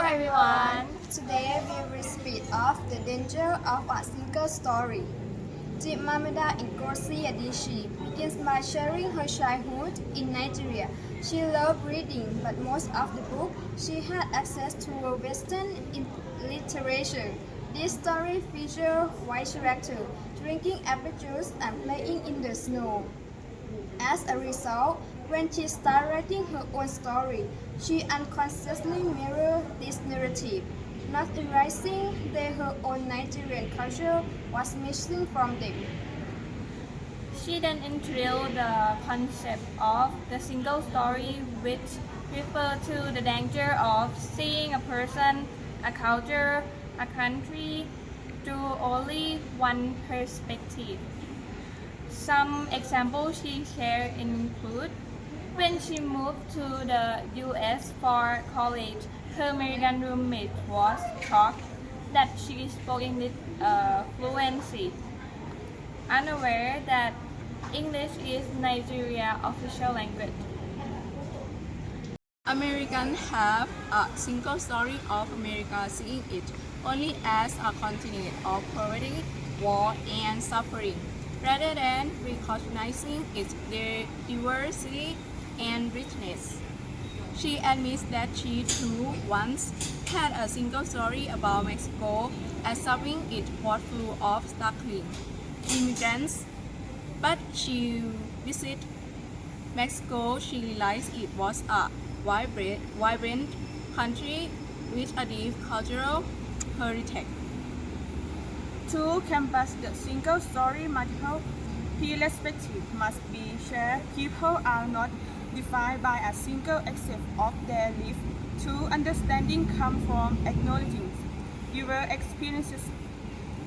everyone! Today we will speak of the danger of a single story. Chimamanda Ngozi Adichie begins by sharing her childhood in Nigeria. She loved reading, but most of the book she had access to were Western literature. This story features white character drinking apple juice and playing in the snow. As a result, when she started writing her own story, she unconsciously mirrored this narrative, not realizing that her own Nigerian culture was missing from them. She then introduced the concept of the single story, which refers to the danger of seeing a person, a culture, a country through only one perspective. Some examples she shared include when she moved to the US for college, her American roommate was shocked that she spoke English fluency, unaware that English is Nigeria's official language. Americans have a single story of America seeing it only as a continent of poverty, war, and suffering, rather than recognizing its diversity and richness. She admits that she too once had a single story about Mexico as something it was full of struggling immigrants, but she visited Mexico, she realized it was a vibrant country with a deep cultural heritage. To compass the single story, multiple perspectives must be shared. People are not defined by a single aspect of their life. True understanding comes from acknowledging your experiences,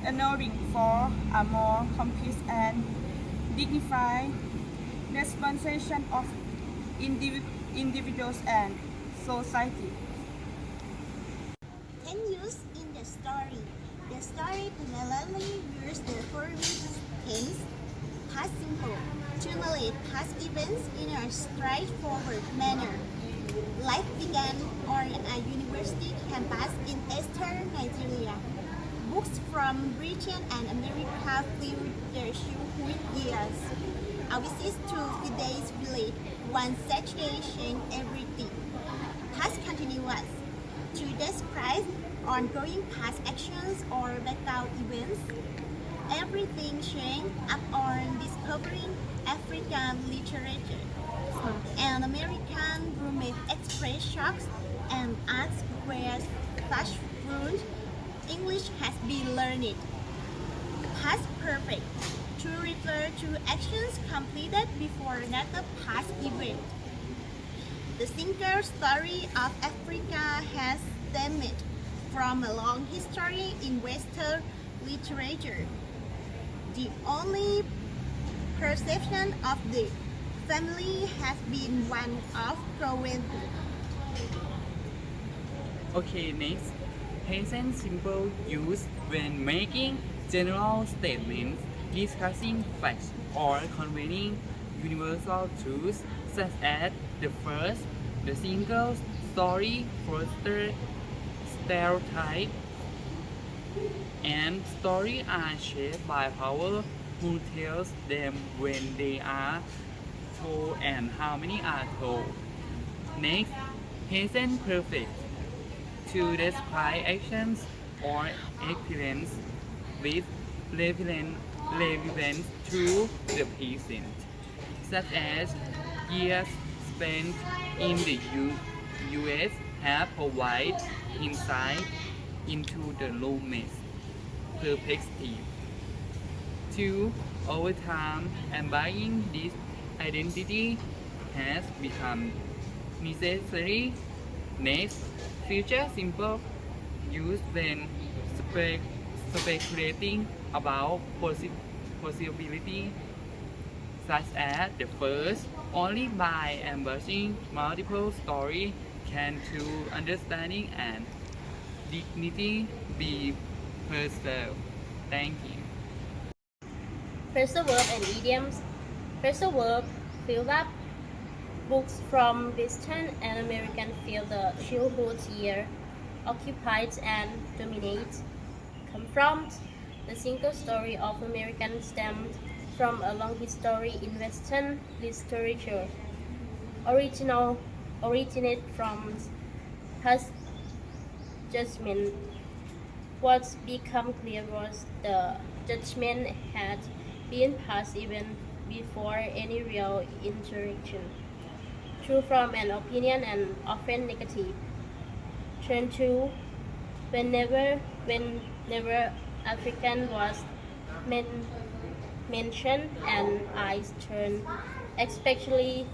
allowing for a more complete and dignified representation of individuals and society. 10 years in the story. The story primarily uses the following themes: past simple, to narrate past events in a straightforward manner. Life began on a university campus in eastern Nigeria. Books from Britain and America filled their childhood years. A visit to Fiday's village one Saturday changed everything. Past continuous, to describe ongoing past actions or background events. Everything changed upon discovering African literature. An American roommate expressed shocks and asked where such fluent English has been learned. Past perfect, to refer to actions completed before another past event. The single story of Africa has stemmed from a long history in Western literature. The only perception of the family has been one of cruelty. Okay, next. Present simple use when making general statements, discussing facts, or conveying universal truths, such as the first, the single story fosters stereotype, and stories are shaped by power who tells them when they are told and how many are told. Next, present perfect, to describe actions or experience with relevance to the present, such as years spent in the US have provided insight into the Loomis perspective. 2. Over time, embodying this identity has become necessary. Next, future simple used when speculating about possibility, such as the first, only by embracing multiple stories can true understanding and dignity be preserved. Thank you. Phrasal verb and idioms. Phrasal verb fill up. Books from Western and American fill the childhood year. occupies and dominates, confronts. The single story of American stemmed from a long history in Western literature. Originate from his judgment. What's become clear was the judgment had been passed even before any real interaction. True from an opinion and often negative. Turn to whenever African was mentioned and eyes turned, especially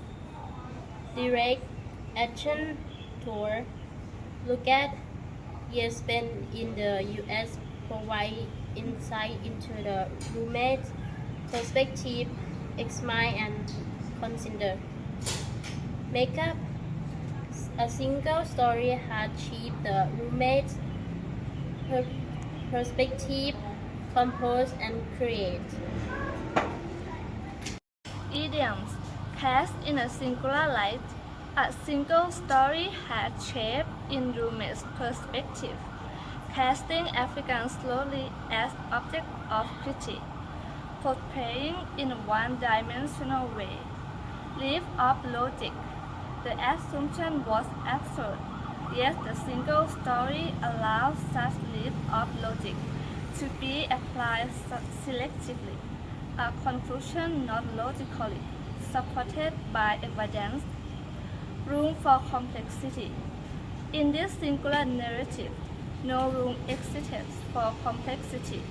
direct action toward look at years spent in the U.S. provide insight into the roommate perspective, examine and consider. Makeup. A single story had achieved the roommate perspective, compose and create. Idioms. Cast in a singular light. A single story had shaped in roommate's perspective, casting Africans slowly as object of critique, portraying in a one-dimensional way. Leap of logic. The assumption was absurd, yet the single story allows such leap of logic to be applied selectively, a conclusion not logically supported by evidence. Room for complexity. In this singular narrative, no room existed for complexity,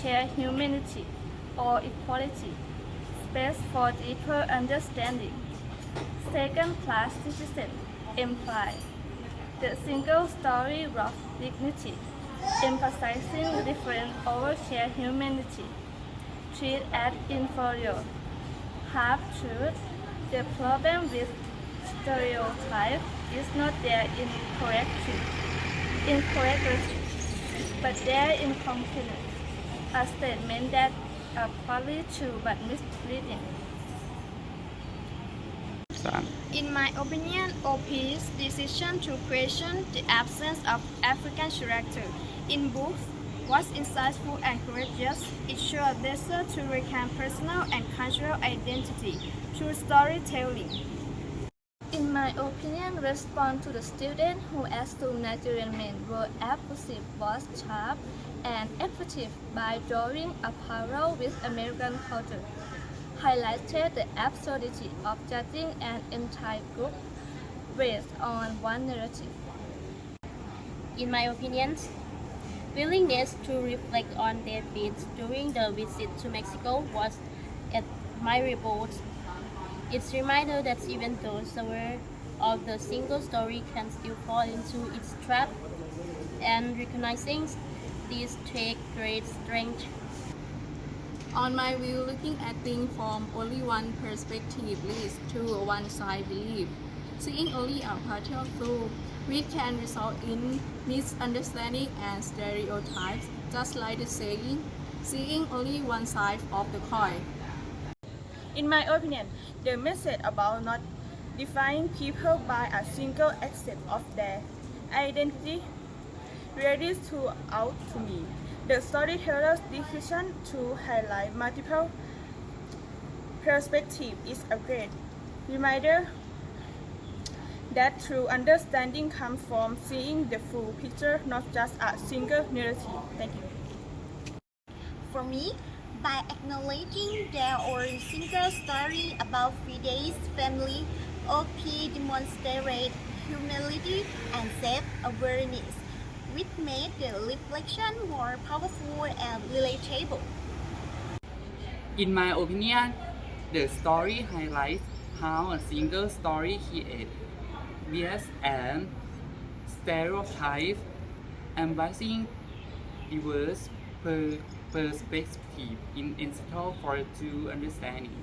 shared humanity, or equality, space for deeper understanding. Second-class citizen implied. The single story of dignity, emphasizing difference over shared humanity, treat as inferior. Half-truth. The problem with stereotype is not their incorrectly, but their incompetence, a statement that are partly true but misleading. In my opinion, OP's decision to question the absence of African character in books was insightful and courageous. It showed desire to reclaim personal and cultural identity through storytelling. In my opinion, response to the student who assumed Nigerian men were abusive was sharp and effective by drawing a parallel with American culture, highlighted the absurdity of judging an entire group based on one narrative. In my opinion, willingness to reflect on their beats during the visit to Mexico was admirable. It's a reminder that even those aware of the single story can still fall into its trap, and recognizing these take great strength. On my view, looking at things from only one perspective leads to a one-side belief. Seeing only a partial view, we can result in misunderstanding and stereotypes, just like the saying, seeing only one side of the coin. In my opinion, the message about not defining people by a single aspect of their identity really stood out to me. The storyteller's decision to highlight multiple perspectives is a great reminder that true understanding comes from seeing the full picture, not just a single narrative. Thank you. For me, by acknowledging their own single story about Fide's family, OP demonstrated humility and self-awareness, which made the reflection more powerful and relatable. In my opinion, the story highlights how a single story creates bias and stereotype, embracing diverse perspectives in essential for true understanding.